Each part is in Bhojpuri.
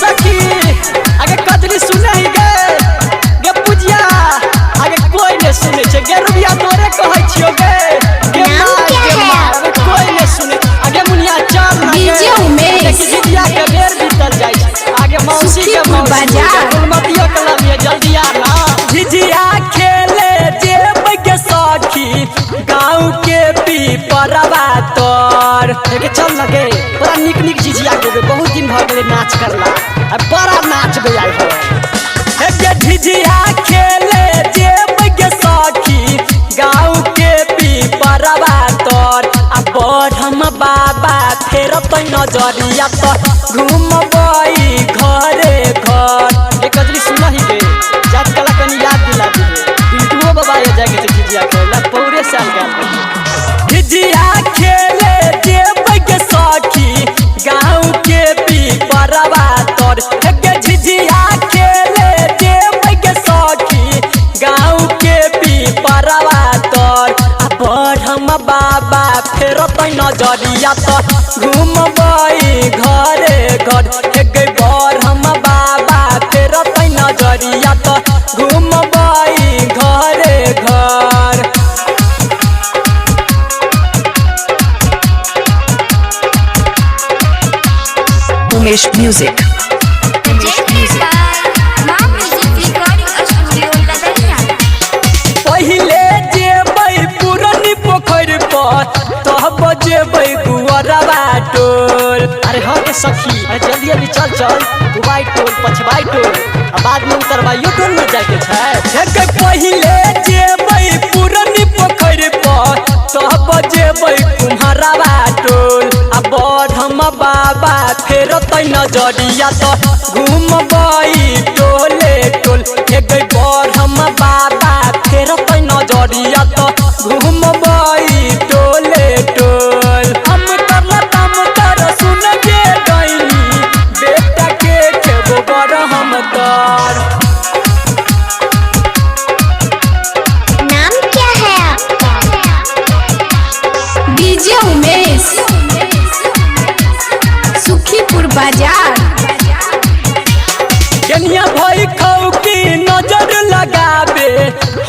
सखी आगे कजली सुने ही गे पूजिया आगे कोई नहीं सुने छे गे रुबिया तोरे कहै छियो गे मार कोई नहीं सुने आगे मुनिया चल डीजे उमेश जिजिया के बेर बीतल जाय छै आगे मौसी के बाजार फुलमतिया कला में जल्दी आ ना जिजिया खेले जेब के सखी गांव के पीपरवा तोर देखे चल लगे बड़ा निक निक जिजिया के बहुत दिन भ गेले नाच करला अब बड़ा नाच बे आई हो हे के जिजिया खेले जेब के सखी गांव के पीपरवा तोर आ बढ़म बाबा फेर तो नजरिया तो घूमबई घरे घर एक कजली सुना ही गे जात कला कनी याद दिला दे बिल्टुओ बाबा ये जाके जिजिया खेला पूरे साल गया जिजिया खेले जेब के सखी गांव के पीपरवा तोर के जिजिया खेले जेब के सखी गांव के पीपरवा तोर आ बढ़म बाबा फेर तो नजरिया तो घूमबई घरे घर हे बढ़म बाबा फेर तो नजरिया तो घूमबई घरे घर उमेश म्यूजिक पहिले जेबै पुरनी पोखर पर तब जेबै गुअरवा टोल अरे हाँ के सखी जल्दी जल्दी चल चल दुबाई टोल पछवाई टोल बाद में उतरवाइयो टोल में जाके छै पहिले जेबै पुरनी पोखर पर तब जेबै कुम्हरवा टोल आ बढ़म बाबा फेर तो नजरिया तो घूमबई टोले टोल हे बढ़म बाबा फेर तो नजरिया तो घूमबई टोले टोल हम कर सुन के गईनी बेटा के खेबो बड़ हम कर नाम क्या है आपका? डीजे उमेश सुखीपुर बाजार कनिया भाई खाऊ की नजर लगाबे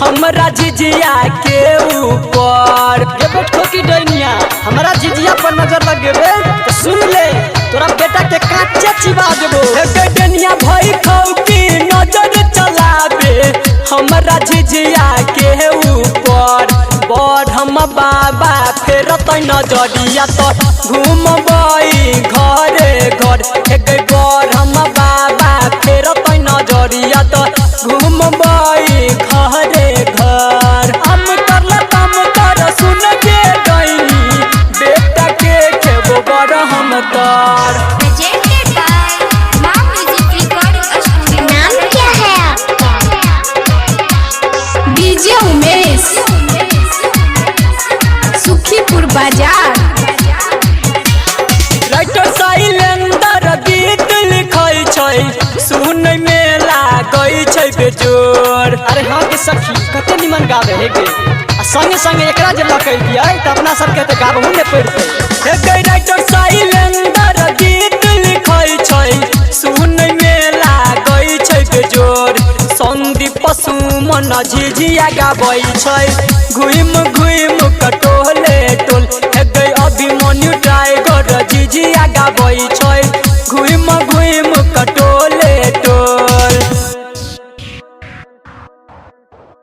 हमरा जिजिया के ऊपर ये बैठो की डैनिया हमरा जिजिया पर नजर लगेबे तो सुन ले तोरा बेटा के काचे चिबा देबो हे डैनिया भाई खाऊ की नजर चलाबे हमरा जिजिया के ऊपर बढ़म बाबा फेर तो नजरिया तो घूमबई घरे घर हे बढ़म बाबा फेर तो नजरिया तो घूमबई घरे घर हम कर सुन के गईनी बेटा के खेबो बड़ हम कर नाम क्या है आपका? डीजे उमेश सुखीपुर बाजार राइटर साइलेंडर गीत लिखै छै सुन में लागै छै बेजोर अरे हाँ के सखी कते निमन गावे हे गे आ संगे संगे एकरा जे लकै दियै त अपना सब के त गाबहु ने पड़तै हे गे राइटर साइलेंडर गीत लिखै छै सुन में लागै छै बेजोर संदीप सुमन झिझिया गाबै छै घुइम घुइम कटोले टोल हे गे अभिमन्यु टाइगर झिझिया गाबै छै